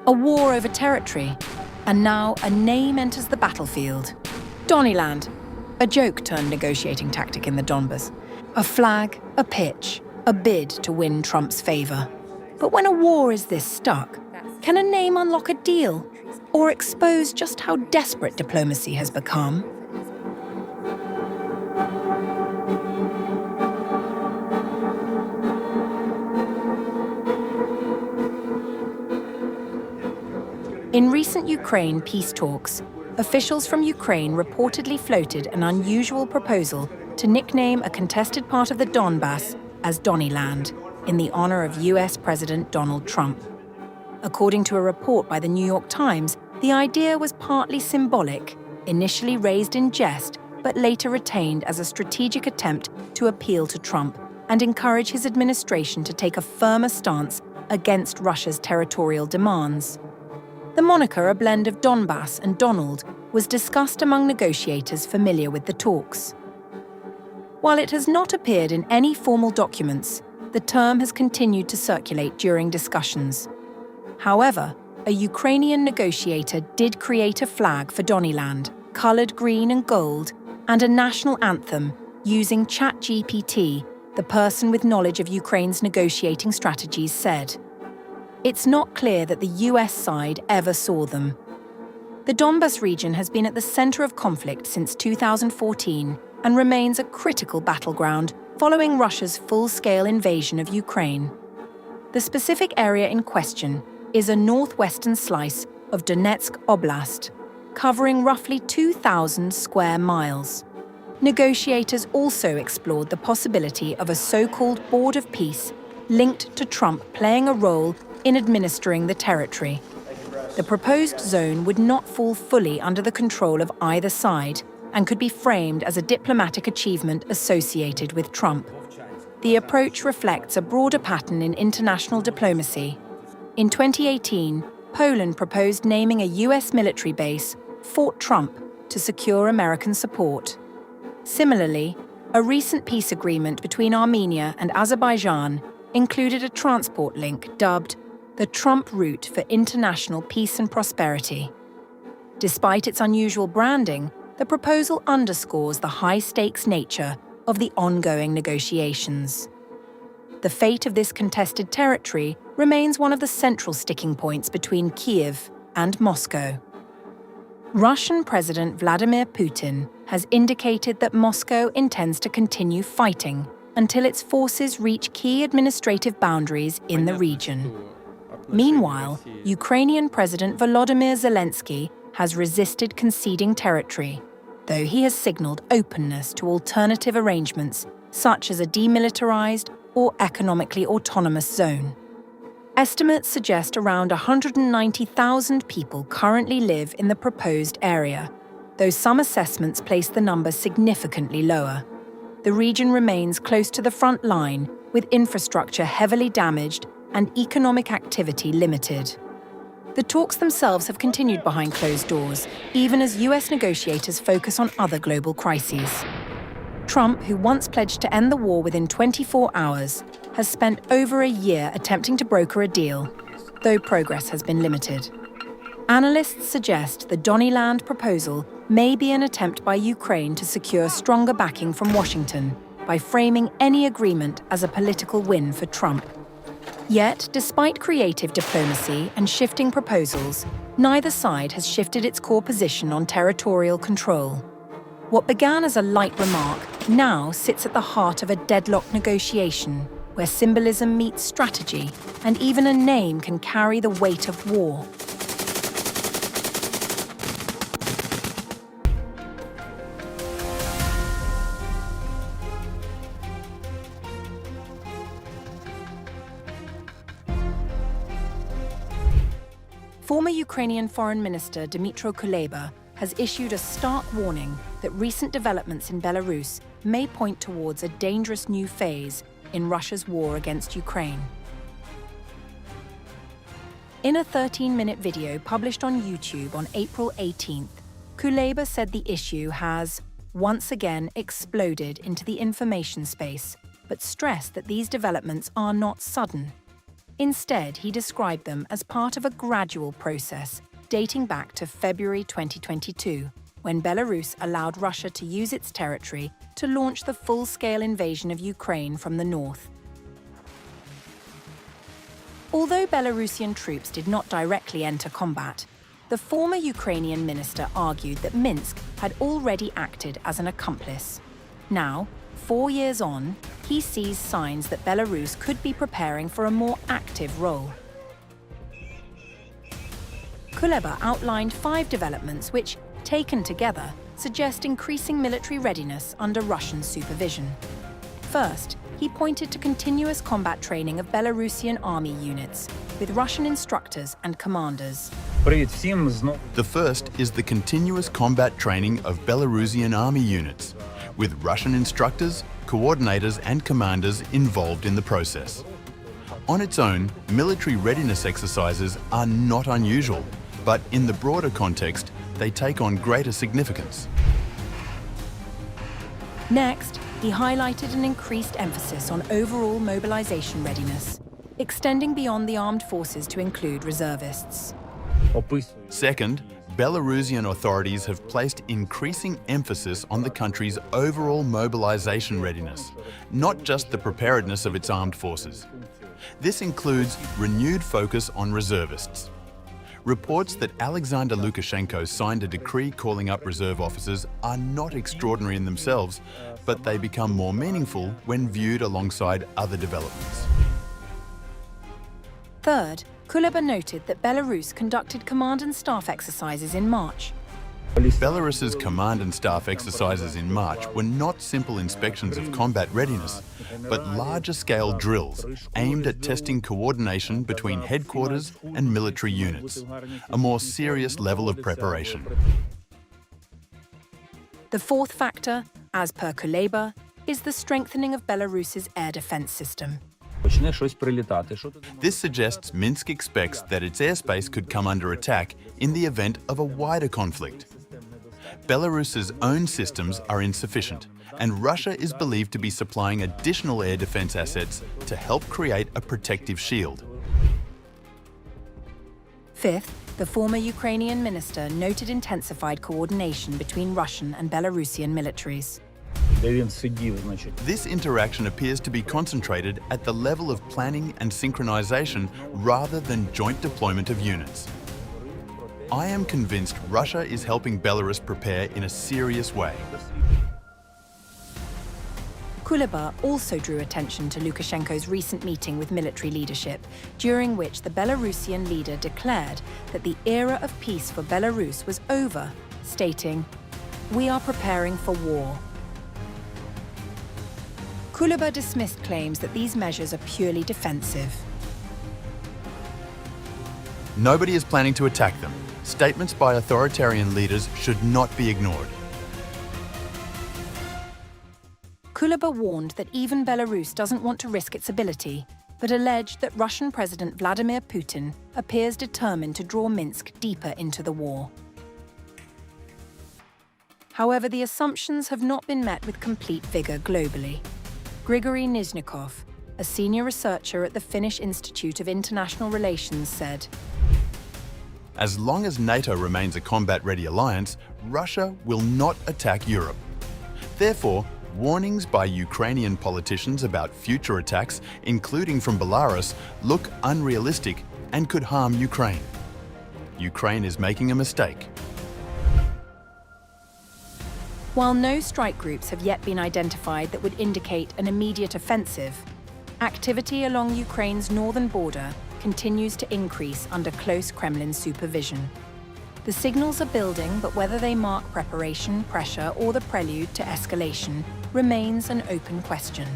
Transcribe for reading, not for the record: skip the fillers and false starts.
A war over territory, and now a name enters the battlefield. Donnyland, a joke-turned negotiating tactic in the Donbas. A flag, a pitch, a bid to win Trump's favor. But when a war is this stuck, can a name unlock a deal or expose just how desperate diplomacy has become? In recent Ukraine peace talks, officials from Ukraine reportedly floated an unusual proposal to nickname a contested part of the Donbas as Donnyland, in the honor of US President Donald Trump. According to a report by the New York Times, the idea was partly symbolic, initially raised in jest, but later retained as a strategic attempt to appeal to Trump and encourage his administration to take a firmer stance against Russia's territorial demands. The moniker, a blend of Donbas and Donald, was discussed among negotiators familiar with the talks. While it has not appeared in any formal documents, the term has continued to circulate during discussions. However, a Ukrainian negotiator did create a flag for Donnyland, coloured green and gold, and a national anthem using ChatGPT, the person with knowledge of Ukraine's negotiating strategies said. It's not clear that the US side ever saw them. The Donbas region has been at the centre of conflict since 2014 and remains a critical battleground following Russia's full-scale invasion of Ukraine. The specific area in question is a northwestern slice of Donetsk Oblast, covering roughly 2,000 square miles. Negotiators also explored the possibility of a so-called Board of Peace linked to Trump playing a role in administering the territory. The proposed zone would not fall fully under the control of either side and could be framed as a diplomatic achievement associated with Trump. The approach reflects a broader pattern in international diplomacy. In 2018, Poland proposed naming a US military base, Fort Trump, to secure American support. Similarly, a recent peace agreement between Armenia and Azerbaijan included a transport link dubbed the Trump Route for International Peace and Prosperity. Despite its unusual branding, the proposal underscores the high-stakes nature of the ongoing negotiations. The fate of this contested territory remains one of the central sticking points between Kyiv and Moscow. Russian President Vladimir Putin has indicated that Moscow intends to continue fighting until its forces reach key administrative boundaries in the region. Meanwhile, Ukrainian President Volodymyr Zelensky has resisted conceding territory, though he has signalled openness to alternative arrangements such as a demilitarized or economically autonomous zone. Estimates suggest around 190,000 people currently live in the proposed area, though some assessments place the number significantly lower. The region remains close to the front line, with infrastructure heavily damaged and economic activity limited. The talks themselves have continued behind closed doors, even as US negotiators focus on other global crises. Trump, who once pledged to end the war within 24 hours, has spent over a year attempting to broker a deal, though progress has been limited. Analysts suggest the Donnyland proposal may be an attempt by Ukraine to secure stronger backing from Washington by framing any agreement as a political win for Trump. Yet, despite creative diplomacy and shifting proposals, neither side has shifted its core position on territorial control. What began as a light remark now sits at the heart of a deadlocked negotiation, where symbolism meets strategy, and even a name can carry the weight of war. Former Ukrainian Foreign Minister Dmytro Kuleba has issued a stark warning that recent developments in Belarus may point towards a dangerous new phase in Russia's war against Ukraine. In a 13-minute video published on YouTube on April 18th, Kuleba said the issue has once again exploded into the information space, but stressed that these developments are not sudden. Instead, he described them as part of a gradual process dating back to February 2022, when Belarus allowed Russia to use its territory to launch the full-scale invasion of Ukraine from the north. Although Belarusian troops did not directly enter combat, the former Ukrainian minister argued that Minsk had already acted as an accomplice. Now, 4 years on, he sees signs that Belarus could be preparing for a more active role. Kuleba outlined 5 developments which, taken together, suggest increasing military readiness under Russian supervision. First, he pointed to continuous combat training of Belarusian army units, with Russian instructors and commanders. The first is the continuous combat training of Belarusian army units, with Russian instructors, coordinators and commanders involved in the process. On its own, military readiness exercises are not unusual, but in the broader context, they take on greater significance. Next, he highlighted an increased emphasis on overall mobilization readiness, extending beyond the armed forces to include reservists. Second, Belarusian authorities have placed increasing emphasis on the country's overall mobilization readiness, not just the preparedness of its armed forces. This includes renewed focus on reservists. Reports that Alexander Lukashenko signed a decree calling up reserve officers are not extraordinary in themselves, but they become more meaningful when viewed alongside other developments. Third, Kuleba noted that Belarus conducted command and staff exercises in March. Belarus's command and staff exercises in March were not simple inspections of combat readiness, but larger-scale drills aimed at testing coordination between headquarters and military units, a more serious level of preparation. The fourth factor, as per Kuleba, is the strengthening of Belarus's air defense system. This suggests Minsk expects that its airspace could come under attack in the event of a wider conflict. Belarus's own systems are insufficient, and Russia is believed to be supplying additional air defense assets to help create a protective shield. Fifth, the former Ukrainian minister noted intensified coordination between Russian and Belarusian militaries. This interaction appears to be concentrated at the level of planning and synchronization rather than joint deployment of units. I am convinced Russia is helping Belarus prepare in a serious way. Kuleba also drew attention to Lukashenko's recent meeting with military leadership, during which the Belarusian leader declared that the era of peace for Belarus was over, stating, "We are preparing for war." Kuleba dismissed claims that these measures are purely defensive. Nobody is planning to attack them. Statements by authoritarian leaders should not be ignored. Kuleba warned that even Belarus doesn't want to risk its ability, but alleged that Russian President Vladimir Putin appears determined to draw Minsk deeper into the war. However, the assumptions have not been met with complete vigor globally. Grigory Nizhnikov, a senior researcher at the Finnish Institute of International Relations, said, As long as NATO remains a combat-ready alliance, Russia will not attack Europe. Therefore, warnings by Ukrainian politicians about future attacks, including from Belarus, look unrealistic and could harm Ukraine. Ukraine is making a mistake. While no strike groups have yet been identified that would indicate an immediate offensive, activity along Ukraine's northern border continues to increase under close Kremlin supervision. The signals are building, but whether they mark preparation, pressure, or the prelude to escalation remains an open question.